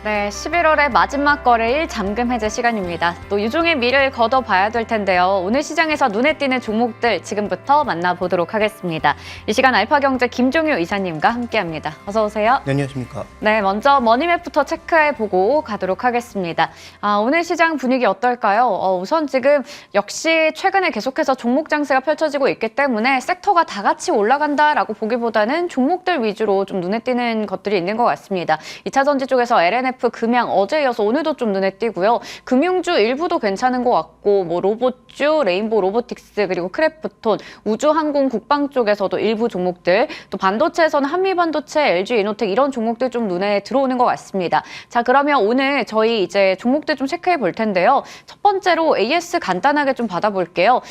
네, 11월의 마지막 거래일 잠금 해제 시간입니다. 또 유종의 미를 걷어봐야 될 텐데요. 오늘 시장에서 눈에 띄는 종목들 지금부터 만나보도록 하겠습니다. 이 시간 알파경제 김종유 이사님과 함께합니다. 어서 오세요. 네, 안녕하십니까. 네, 먼저 머니맵부터 체크해보고 가도록 하겠습니다. 오늘 시장 분위기 어떨까요? 우선 지금 역시 최근에 계속해서 종목 장세가 펼쳐지고 있기 때문에 섹터가 다 같이 올라간다라고 보기보다는 종목들 위주로 좀 눈에 띄는 것들이 있는 것 같습니다. 2차전지 쪽에서 LNF, 금양 어제 이어서 오늘도 좀 눈에 띄고요. 금융주 일부도 괜찮은 것 같고 뭐 로봇주, 레인보우 로보틱스 그리고 크래프톤, 우주항공, 국방 쪽에서도 일부 종목들, 또 반도체에서는 한미반도체, LG이노텍 이런 종목들 좀 눈에 들어오는 것 같습니다. 자, 그러면 오늘 저희 이제 종목들 좀 체크해 볼 텐데요. 첫 번째로 AS 간단하게 좀 받아볼게요.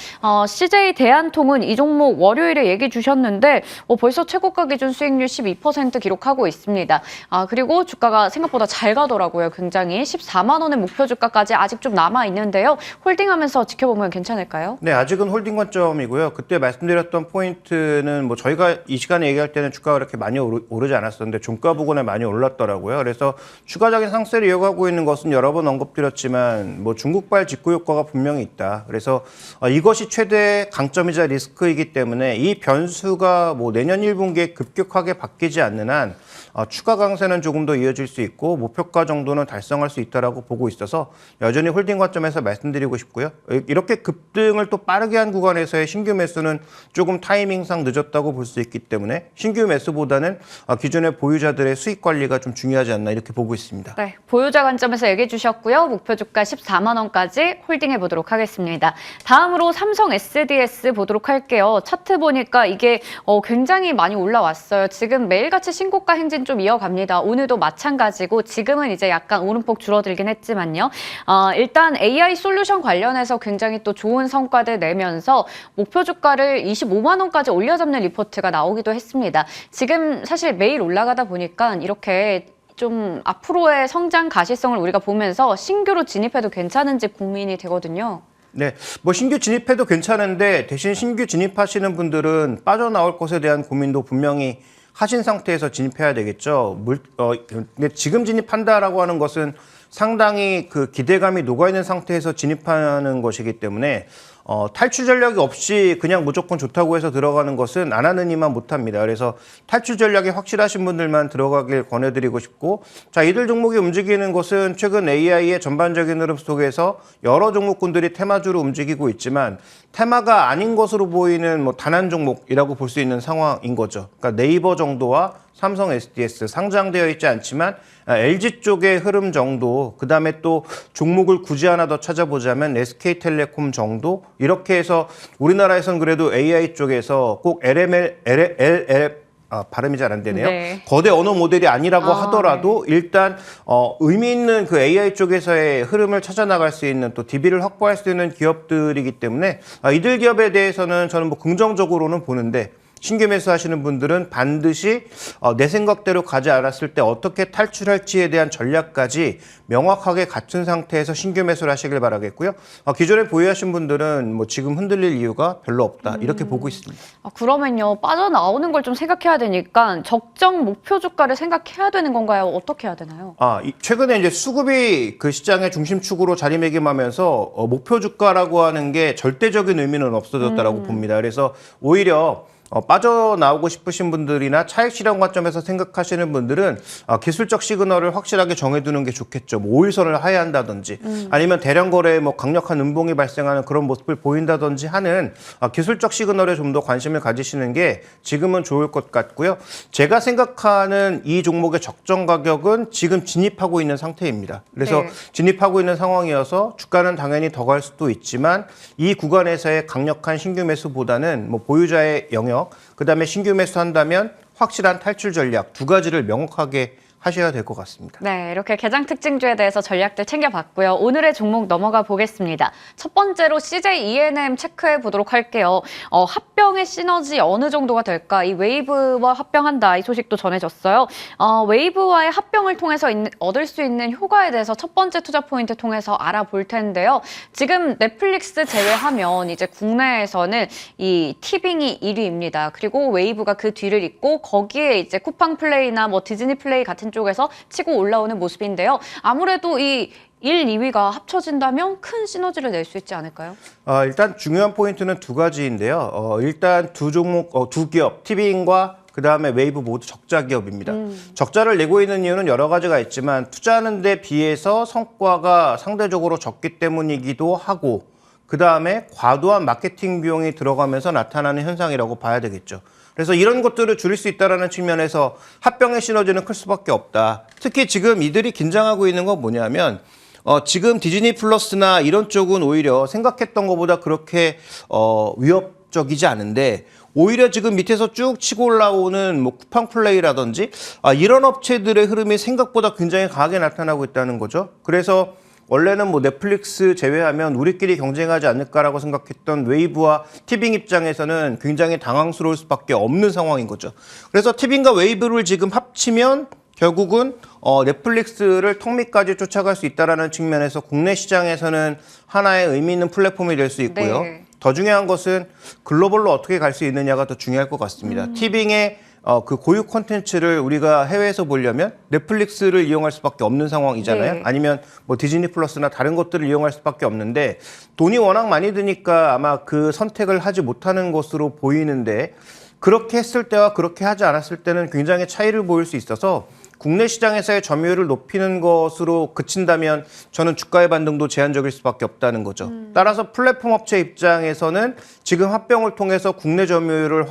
CJ 대한통운 이 종목 월요일에 얘기 주셨는데 벌써 최고가 기준 수익률 12% 기록하고 있습니다. 그리고 주가가 생각보다 잘 가더라고요. 굉장히 14만 원의 목표 주가까지 아직 좀 남아 있는데요. 홀딩하면서 지켜보면 괜찮을까요? 네, 아직은 홀딩 관점이고요. 그때 말씀드렸던 포인트는 뭐 저희가 이 시간에 얘기할 때는 주가가 그렇게 많이 오르지 않았었는데 종가 부근에 많이 올랐더라고요. 그래서 추가적인 상세를 이어가고 있는 것은 여러 번 언급드렸지만 뭐 중국발 직구 효과가 분명히 있다. 그래서 이것이 최대 강점이자 리스크이기 때문에 이 변수가 뭐 내년 1분기에 급격하게 바뀌지 않는 한 추가 강세는 조금 더 이어질 수 있고 목표가 정도는 달성할 수 있다라고 보고 있어서 여전히 홀딩 관점에서 말씀드리고 싶고요. 이렇게 급등을 또 빠르게 한 구간에서의 신규 매수는 조금 타이밍상 늦었다고 볼 수 있기 때문에 신규 매수보다는 기존의 보유자들의 수익 관리가 좀 중요하지 않나 이렇게 보고 있습니다. 네, 보유자 관점에서 얘기해 주셨고요. 목표 주가 14만 원까지 홀딩해 보도록 하겠습니다. 다음으로 삼성 SDS 보도록 할게요. 차트 보니까 이게 굉장히 많이 올라왔어요. 지금 매일같이 신고가 행진 좀 이어갑니다. 오늘도 마찬가지고 지금은 이제 약간 오름폭 줄어들긴 했지만요. 일단 AI 솔루션 관련해서 굉장히 또 좋은 성과들 내면서 목표 주가를 25만 원까지 올려잡는 리포트가 나오기도 했습니다. 지금 사실 매일 올라가다 보니까 이렇게 좀 앞으로의 성장 가시성을 우리가 보면서 신규로 진입해도 괜찮은지 고민이 되거든요. 네, 뭐 신규 진입해도 괜찮은데 대신 신규 진입하시는 분들은 빠져나올 것에 대한 고민도 분명히 하신 상태에서 진입해야 되겠죠. 근데 지금 진입한다라고 하는 것은 상당히 그 기대감이 녹아있는 상태에서 진입하는 것이기 때문에 탈출 전략이 없이 그냥 무조건 좋다고 해서 들어가는 것은 안 하는 이만 못합니다. 그래서 탈출 전략이 확실하신 분들만 들어가길 권해드리고 싶고, 자, 이들 종목이 움직이는 것은 최근 AI의 전반적인 흐름 속에서 여러 종목군들이 테마주로 움직이고 있지만 테마가 아닌 것으로 보이는 뭐 단 한 종목이라고 볼 수 있는 상황인 거죠. 그러니까 네이버 정도와 삼성 SDS 상장되어 있지 않지만 LG 쪽의 흐름 정도, 그다음에 또 종목을 굳이 하나 더 찾아보자면 SK텔레콤 정도, 이렇게 해서 우리나라에선 그래도 AI 쪽에서 꼭 발음이 잘 안 되네요. 네. 거대 언어 모델이 아니라고 하더라도 네. 일단 의미 있는 그 AI 쪽에서의 흐름을 찾아나갈 수 있는 또 DB를 확보할 수 있는 기업들이기 때문에 이들 기업에 대해서는 저는 뭐 긍정적으로는 보는데, 신규 매수하시는 분들은 반드시 내 생각대로 가지 않았을 때 어떻게 탈출할지에 대한 전략까지 명확하게 갖춘 상태에서 신규 매수를 하시길 바라겠고요. 기존에 보유하신 분들은 뭐 지금 흔들릴 이유가 별로 없다 이렇게 보고 있습니다. 그러면요, 빠져나오는 걸 좀 생각해야 되니까 적정 목표 주가를 생각해야 되는 건가요? 어떻게 해야 되나요? 최근에 이제 수급이 그 시장의 중심축으로 자리매김하면서 목표 주가라고 하는 게 절대적인 의미는 없어졌다라고 봅니다. 그래서 오히려 빠져나오고 싶으신 분들이나 차익 실현 관점에서 생각하시는 분들은 기술적 시그널을 확실하게 정해두는 게 좋겠죠. 뭐 5일선을 하회한다든지 아니면 대량 거래에 뭐 강력한 음봉이 발생하는 그런 모습을 보인다든지 하는 기술적 시그널에 좀 더 관심을 가지시는 게 지금은 좋을 것 같고요. 제가 생각하는 이 종목의 적정 가격은 지금 진입하고 있는 상태입니다. 그래서 네. 진입하고 있는 상황이어서 주가는 당연히 더 갈 수도 있지만 이 구간에서의 강력한 신규 매수보다는 뭐 보유자의 영역, 그다음에 신규 매수한다면 확실한 탈출 전략 두 가지를 명확하게 하셔야 될 것 같습니다. 네, 이렇게 개장 특징주에 대해서 전략들 챙겨봤고요. 오늘의 종목 넘어가 보겠습니다. 첫 번째로 CJ E&M 체크해 보도록 할게요. 합병의 시너지 어느 정도가 될까? 이 웨이브와 합병한다, 이 소식도 전해졌어요. 웨이브와의 합병을 통해서 얻을 수 있는 효과에 대해서 첫 번째 투자 포인트 통해서 알아볼 텐데요. 지금 넷플릭스 제외하면 이제 국내에서는 이 티빙이 1위입니다. 그리고 웨이브가 그 뒤를 잇고 거기에 이제 쿠팡 플레이나 뭐 디즈니 플레이 같은 마케팅 쪽에서 치고 올라오는 모습인데요. 아무래도 이 1, 2위가 합쳐진다면 큰 시너지를 낼 수 있지 않을까요? 일단 중요한 포인트는 두 가지인데요. 일단 두 종목, 두 기업, 티빙과 그다음에 웨이브 모두 적자 기업입니다. 적자를 내고 있는 이유는 여러 가지가 있지만 투자하는 데 비해서 성과가 상대적으로 적기 때문이기도 하고 그다음에 과도한 마케팅 비용이 들어가면서 나타나는 현상이라고 봐야 되겠죠. 그래서 이런 것들을 줄일 수 있다는 측면에서 합병의 시너지는 클 수밖에 없다. 특히 지금 이들이 긴장하고 있는 건 뭐냐면 지금 디즈니 플러스나 이런 쪽은 오히려 생각했던 것보다 그렇게 위협적이지 않은데 오히려 지금 밑에서 쭉 치고 올라오는 뭐 쿠팡 플레이라든지 이런 업체들의 흐름이 생각보다 굉장히 강하게 나타나고 있다는 거죠. 그래서 원래는 뭐 넷플릭스 제외하면 우리끼리 경쟁하지 않을까라고 생각했던 웨이브와 티빙 입장에서는 굉장히 당황스러울 수밖에 없는 상황인 거죠. 그래서 티빙과 웨이브를 지금 합치면 결국은 넷플릭스를 턱 밑까지 쫓아갈 수 있다는 측면에서 국내 시장에서는 하나의 의미 있는 플랫폼이 될 수 있고요. 네. 더 중요한 것은 글로벌로 어떻게 갈 수 있느냐가 더 중요할 것 같습니다. 티빙의 그 고유 콘텐츠를 우리가 해외에서 보려면 넷플릭스를 이용할 수밖에 없는 상황이잖아요. 네. 아니면 뭐 디즈니 플러스나 다른 것들을 이용할 수밖에 없는데 돈이 워낙 많이 드니까 아마 그 선택을 하지 못하는 것으로 보이는데 그렇게 했을 때와 그렇게 하지 않았을 때는 굉장히 차이를 보일 수 있어서 국내 시장에서의 점유율을 높이는 것으로 그친다면 저는 주가의 반등도 제한적일 수밖에 없다는 거죠. 따라서 플랫폼 업체 입장에서는 지금 합병을 통해서 국내 점유율을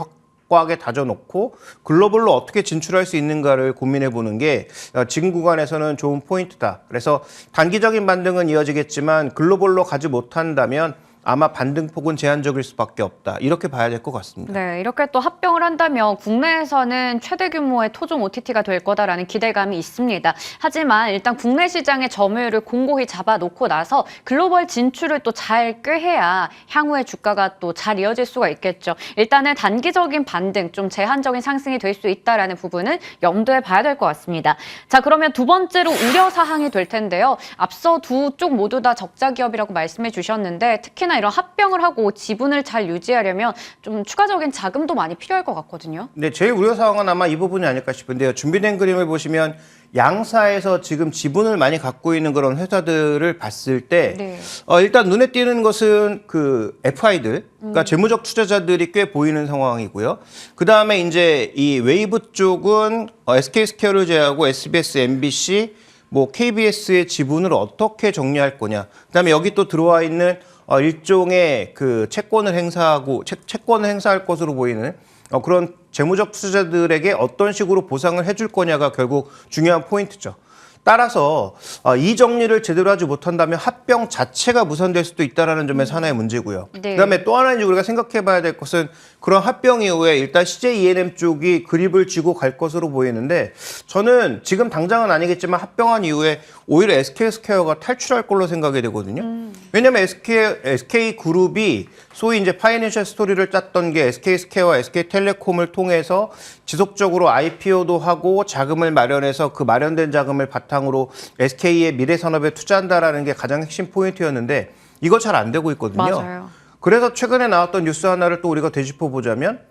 확고하게 다져놓고 글로벌로 어떻게 진출할 수 있는가를 고민해 보는 게 지금 구간에서는 좋은 포인트다. 그래서 단기적인 반등은 이어지겠지만 글로벌로 가지 못한다면 아마 반등폭은 제한적일 수밖에 없다. 이렇게 봐야 될 것 같습니다. 네, 이렇게 또 합병을 한다면 국내에서는 최대 규모의 토종 OTT가 될 거다라는 기대감이 있습니다. 하지만 일단 국내 시장의 점유율을 공고히 잡아놓고 나서 글로벌 진출을 또 잘 꾀해야 향후에 주가가 또 잘 이어질 수가 있겠죠. 일단은 단기적인 반등, 좀 제한적인 상승이 될 수 있다라는 부분은 염두에 봐야 될 것 같습니다. 자, 그러면 두 번째로 우려 사항이 될 텐데요. 앞서 두 쪽 모두 다 적자 기업이라고 말씀해 주셨는데 특히나 이런 합병을 하고 지분을 잘 유지하려면 좀 추가적인 자금도 많이 필요할 것 같거든요. 네, 제일 우려 사항은 아마 이 부분이 아닐까 싶은데요. 준비된 그림을 보시면 양사에서 지금 지분을 많이 갖고 있는 그런 회사들을 봤을 때 네. 일단 눈에 띄는 것은 그 FI들, 그러니까 재무적 투자자들이 꽤 보이는 상황이고요. 그 다음에 이제 이 웨이브 쪽은 SK스퀘어를 제외하고 SBS, MBC, 뭐 KBS의 지분을 어떻게 정리할 거냐. 그다음에 여기 또 들어와 있는 일종의 그 채권을 행사하고 채권을 행사할 것으로 보이는 그런 재무적 투자자들에게 어떤 식으로 보상을 해줄 거냐가 결국 중요한 포인트죠. 따라서 이 정리를 제대로 하지 못한다면 합병 자체가 무산될 수도 있다는 점에서 하나의 문제고요. 네. 그다음에 또 하나 이제 우리가 생각해 봐야 될 것은 그런 합병 이후에 일단 CJ E&M 쪽이 그립을 쥐고 갈 것으로 보이는데 저는 지금 당장은 아니겠지만 합병한 이후에 오히려 SK스퀘어가 탈출할 걸로 생각이 되거든요. 왜냐하면 SK 그룹이 소위 이제 파이낸셜 스토리를 짰던 게 SK스퀘어와 SK텔레콤을 통해서 지속적으로 IPO도 하고 자금을 마련해서 그 마련된 자금을 바탕으로 SK의 미래 산업에 투자한다라는 게 가장 핵심 포인트였는데 이거 잘 안 되고 있거든요. 맞아요. 그래서 최근에 나왔던 뉴스 하나를 또 우리가 되짚어 보자면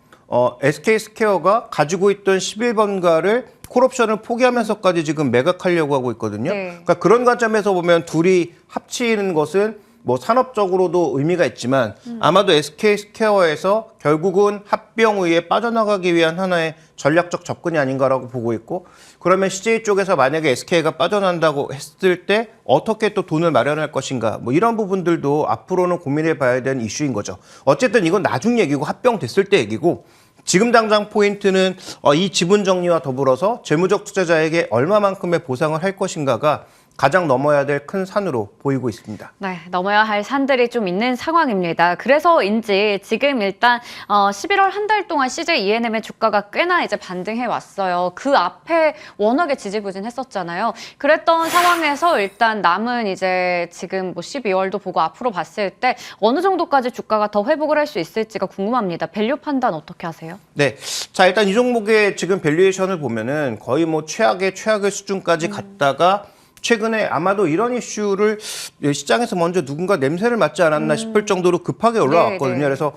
SK스퀘어가 가지고 있던 11번가를 콜옵션을 포기하면서까지 지금 매각하려고 하고 있거든요. 네. 그러니까 그런 관점에서 보면 둘이 합치는 것은 뭐 산업적으로도 의미가 있지만 아마도 SK스퀘어에서 결국은 합병 후에 빠져나가기 위한 하나의 전략적 접근이 아닌가라고 보고 있고 그러면 CJ 쪽에서 만약에 SK가 빠져난다고 했을 때 어떻게 또 돈을 마련할 것인가 뭐 이런 부분들도 앞으로는 고민해 봐야 되는 이슈인 거죠. 어쨌든 이건 나중 얘기고 합병됐을 때 얘기고 지금 당장 포인트는 이 지분 정리와 더불어서 재무적 투자자에게 얼마만큼의 보상을 할 것인가가 가장 넘어야 될 큰 산으로 보이고 있습니다. 네, 넘어야 할 산들이 좀 있는 상황입니다. 그래서인지 지금 일단 11월 한 달 동안 CJ E&M의 주가가 꽤나 이제 반등해 왔어요. 그 앞에 워낙에 지지부진했었잖아요. 그랬던 상황에서 일단 남은 이제 지금 뭐 12월도 보고 앞으로 봤을 때 어느 정도까지 주가가 더 회복을 할 수 있을지가 궁금합니다. 밸류 판단 어떻게 하세요? 네, 자 일단 이 종목의 지금 밸류에이션을 보면은 거의 뭐 최악의 수준까지 갔다가 최근에 아마도 이런 이슈를 시장에서 먼저 누군가 냄새를 맡지 않았나 싶을 정도로 급하게 올라왔거든요. 네, 네. 그래서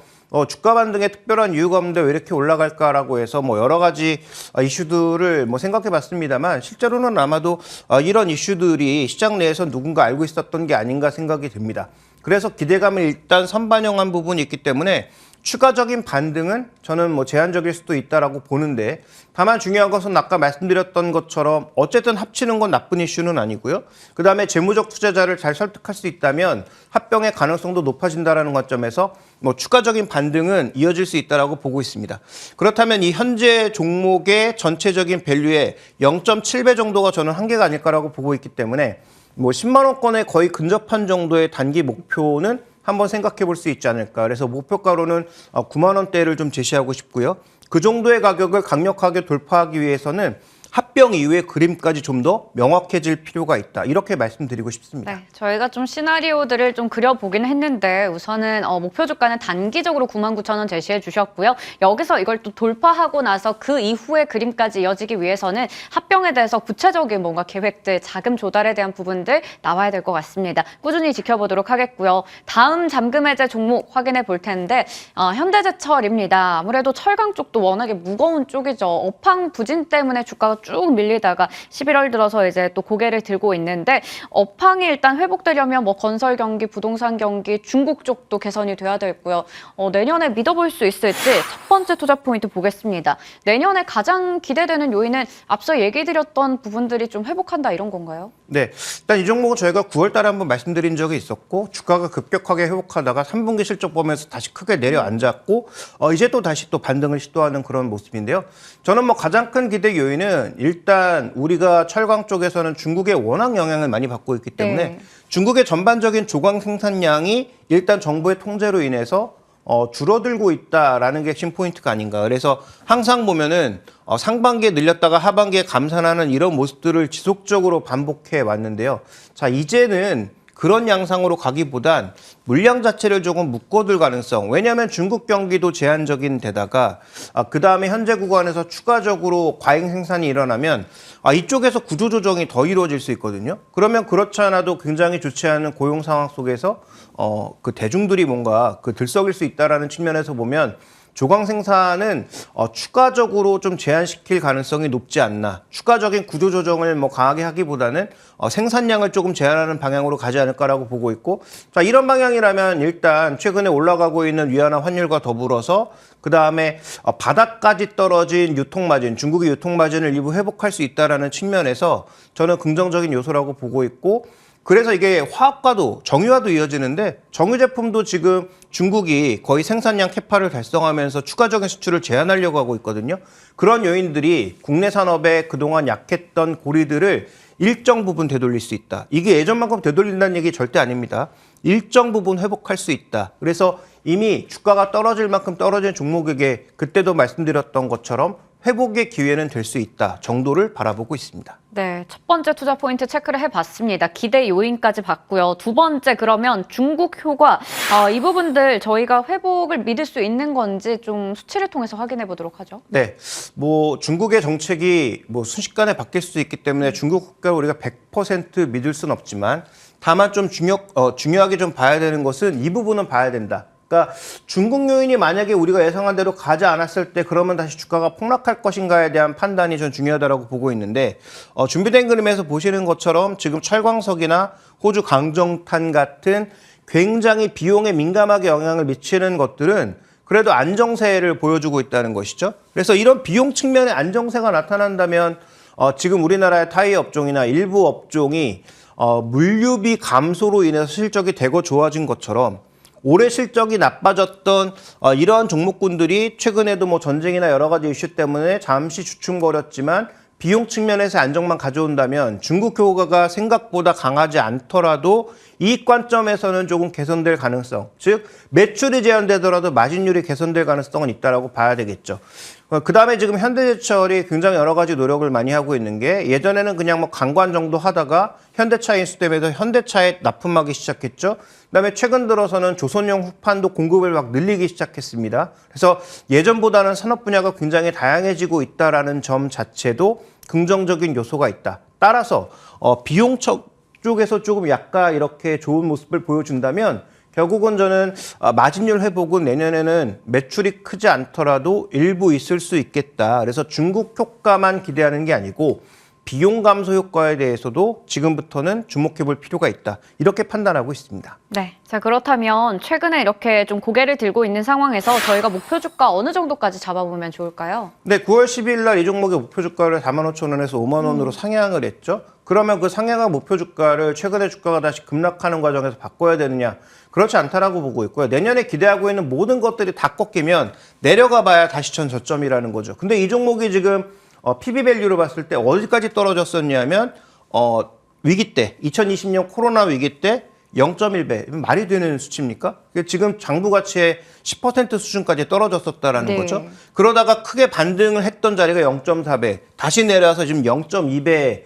주가 반등에 특별한 이유가 없는데 왜 이렇게 올라갈까라고 해서 뭐 여러 가지 이슈들을 뭐 생각해 봤습니다만 실제로는 아마도 이런 이슈들이 시장 내에서 누군가 알고 있었던 게 아닌가 생각이 듭니다. 그래서 기대감을 일단 선반영한 부분이 있기 때문에 추가적인 반등은 저는 뭐 제한적일 수도 있다라고 보는데 다만 중요한 것은 아까 말씀드렸던 것처럼 어쨌든 합치는 건 나쁜 이슈는 아니고요. 그다음에 재무적 투자자를 잘 설득할 수 있다면 합병의 가능성도 높아진다라는 관점에서 뭐 추가적인 반등은 이어질 수 있다라고 보고 있습니다. 그렇다면 이 현재 종목의 전체적인 밸류의 0.7배 정도가 저는 한계가 아닐까라고 보고 있기 때문에 뭐 10만 원권에 거의 근접한 정도의 단기 목표는 한번 생각해 볼 수 있지 않을까. 그래서 목표가로는 9만 원대를 좀 제시하고 싶고요. 그 정도의 가격을 강력하게 돌파하기 위해서는 합병 이후의 그림까지 좀 더 명확해질 필요가 있다. 이렇게 말씀드리고 싶습니다. 네, 저희가 좀 시나리오들을 좀 그려보긴 했는데 우선은 목표 주가는 단기적으로 99,000원 제시해 주셨고요. 여기서 이걸 또 돌파하고 나서 그 이후의 그림까지 이어지기 위해서는 합병에 대해서 구체적인 뭔가 계획들, 자금 조달에 대한 부분들 나와야 될 것 같습니다. 꾸준히 지켜보도록 하겠고요. 다음 잠금 해제 종목 확인해 볼 텐데 현대제철입니다. 아무래도 철강 쪽도 워낙에 무거운 쪽이죠. 업황 부진 때문에 주가가 쭉 밀리다가 11월 들어서 이제 또 고개를 들고 있는데 업황이 일단 회복되려면 뭐 건설 경기, 부동산 경기, 중국 쪽도 개선이 돼야 되고요. 내년에 믿어볼 수 있을지 첫 번째 투자 포인트 보겠습니다. 내년에 가장 기대되는 요인은 앞서 얘기 드렸던 부분들이 좀 회복한다 이런 건가요? 네, 일단 이 종목은 저희가 9월 달에 한번 말씀드린 적이 있었고 주가가 급격하게 회복하다가 3분기 실적 보면서 다시 크게 내려앉았고 이제 또 다시 또 반등을 시도하는 그런 모습인데요. 저는 뭐 가장 큰 기대 요인은 일단 우리가 철강 쪽에서는 중국의 워낙 영향을 많이 받고 있기 때문에 네. 중국의 전반적인 조광 생산량이 일단 정부의 통제로 인해서 줄어들고 있다라는 게 핵심 포인트가 아닌가. 그래서 항상 보면은 상반기에 늘렸다가 하반기에 감산하는 이런 모습들을 지속적으로 반복해 왔는데요. 자, 이제는 그런 양상으로 가기보단 물량 자체를 조금 묶어둘 가능성. 왜냐하면 중국 경기도 제한적인 데다가 그다음에 현재 구간에서 추가적으로 과잉 생산이 일어나면 이쪽에서 구조조정이 더 이루어질 수 있거든요. 그러면 그렇지 않아도 굉장히 좋지 않은 고용 상황 속에서 그 대중들이 뭔가 그 들썩일 수 있다라는 측면에서 보면 조광 생산은 추가적으로 좀 제한시킬 가능성이 높지 않나. 추가적인 구조조정을 뭐 강하게 하기보다는 생산량을 조금 제한하는 방향으로 가지 않을까라고 보고 있고, 자, 이런 방향이라면 일단 최근에 올라가고 있는 위안화 환율과 더불어서 그 다음에 바닥까지 떨어진 유통마진, 중국의 유통마진을 일부 회복할 수 있다라는 측면에서 저는 긍정적인 요소라고 보고 있고, 그래서 이게 화학과도 정유화도 이어지는데 정유 제품도 지금 중국이 거의 생산량 캐파를 달성하면서 추가적인 수출을 제한하려고 하고 있거든요. 그런 요인들이 국내 산업에 그동안 약했던 고리들을 일정 부분 되돌릴 수 있다. 이게 예전만큼 되돌린다는 얘기 절대 아닙니다. 일정 부분 회복할 수 있다. 그래서 이미 주가가 떨어질 만큼 떨어진 종목에게 그때도 말씀드렸던 것처럼 회복의 기회는 될 수 있다 정도를 바라보고 있습니다. 네, 첫 번째 투자 포인트 체크를 해봤습니다. 기대 요인까지 봤고요. 두 번째 그러면 중국 효과 이 부분들 저희가 회복을 믿을 수 있는 건지 좀 수치를 통해서 확인해 보도록 하죠. 네, 뭐 중국의 정책이 뭐 순식간에 바뀔 수 있기 때문에 중국 국가를 우리가 100% 믿을 수는 없지만 다만 좀 중요하게 좀 봐야 되는 것은 이 부분은 봐야 된다. 그러니까 중국 요인이 만약에 우리가 예상한 대로 가지 않았을 때 그러면 다시 주가가 폭락할 것인가에 대한 판단이 좀 중요하다고 보고 있는데 준비된 그림에서 보시는 것처럼 지금 철광석이나 호주 강정탄 같은 굉장히 비용에 민감하게 영향을 미치는 것들은 그래도 안정세를 보여주고 있다는 것이죠. 그래서 이런 비용 측면의 안정세가 나타난다면 지금 우리나라의 타이어 업종이나 일부 업종이 물류비 감소로 인해서 실적이 대거 좋아진 것처럼 올해 실적이 나빠졌던 이러한 종목군들이 최근에도 뭐 전쟁이나 여러 가지 이슈 때문에 잠시 주춤거렸지만 비용 측면에서 안정만 가져온다면 중국 효과가 생각보다 강하지 않더라도 이익 관점에서는 조금 개선될 가능성, 즉 매출이 제한되더라도 마진율이 개선될 가능성은 있다라고 봐야 되겠죠. 그다음에 지금 현대제철이 굉장히 여러 가지 노력을 많이 하고 있는 게 예전에는 그냥 뭐 관관 정도 하다가 현대차 인수되면서 현대차에 납품하기 시작했죠. 그다음에 최근 들어서는 조선용 후판도 공급을 막 늘리기 시작했습니다. 그래서 예전보다는 산업 분야가 굉장히 다양해지고 있다라는 점 자체도 긍정적인 요소가 있다. 따라서 비용 쪽에서 조금 약간 이렇게 좋은 모습을 보여준다면 결국은 저는 마진율 회복은 내년에는 매출이 크지 않더라도 일부 있을 수 있겠다. 그래서 중국 효과만 기대하는 게 아니고 비용 감소 효과에 대해서도 지금부터는 주목해 볼 필요가 있다. 이렇게 판단하고 있습니다. 네. 자, 그렇다면 최근에 이렇게 좀 고개를 들고 있는 상황에서 저희가 목표 주가 어느 정도까지 잡아보면 좋을까요? 네, 9월 10일 날 이 종목의 목표 주가를 45,000원에서 5만 원으로 상향을 했죠. 그러면 그 상향한 목표 주가를 최근에 주가가 다시 급락하는 과정에서 바꿔야 되느냐? 그렇지 않다라고 보고 있고요. 내년에 기대하고 있는 모든 것들이 다 꺾이면 내려가 봐야 다시 전 저점이라는 거죠. 근데 이 종목이 지금 PB 밸류로 봤을 때 어디까지 떨어졌었냐면 위기 때 2020년 코로나 위기 때 0.1배 말이 되는 수치입니까? 지금 장부 가치의 10% 수준까지 떨어졌었다라는 네. 거죠. 그러다가 크게 반등을 했던 자리가 0.4배, 다시 내려와서 지금 0.2배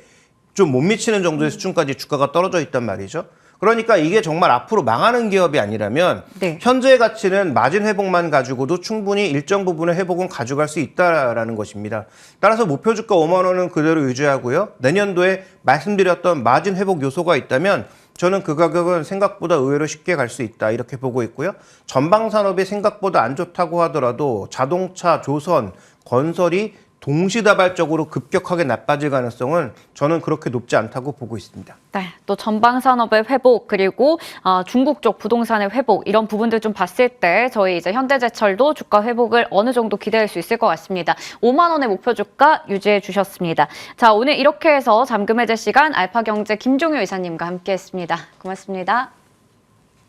좀 못 미치는 정도의 수준까지 주가가 떨어져 있단 말이죠. 그러니까 이게 정말 앞으로 망하는 기업이 아니라면 네. 현재의 가치는 마진 회복만 가지고도 충분히 일정 부분의 회복은 가져갈 수 있다라는 것입니다. 따라서 목표 주가 5만 원은 그대로 유지하고요. 내년도에 말씀드렸던 마진 회복 요소가 있다면 저는 그 가격은 생각보다 의외로 쉽게 갈 수 있다 이렇게 보고 있고요. 전방 산업이 생각보다 안 좋다고 하더라도 자동차, 조선, 건설이 동시다발적으로 급격하게 나빠질 가능성은 저는 그렇게 높지 않다고 보고 있습니다. 네, 또 전방 산업의 회복 그리고 중국 쪽 부동산의 회복 이런 부분들 좀 봤을 때 저희 이제 현대제철도 주가 회복을 어느 정도 기대할 수 있을 것 같습니다. 5만 원의 목표 주가 유지해 주셨습니다. 자, 오늘 이렇게 해서 잠금 해제 시간 알파경제 김종효 이사님과 함께했습니다. 고맙습니다.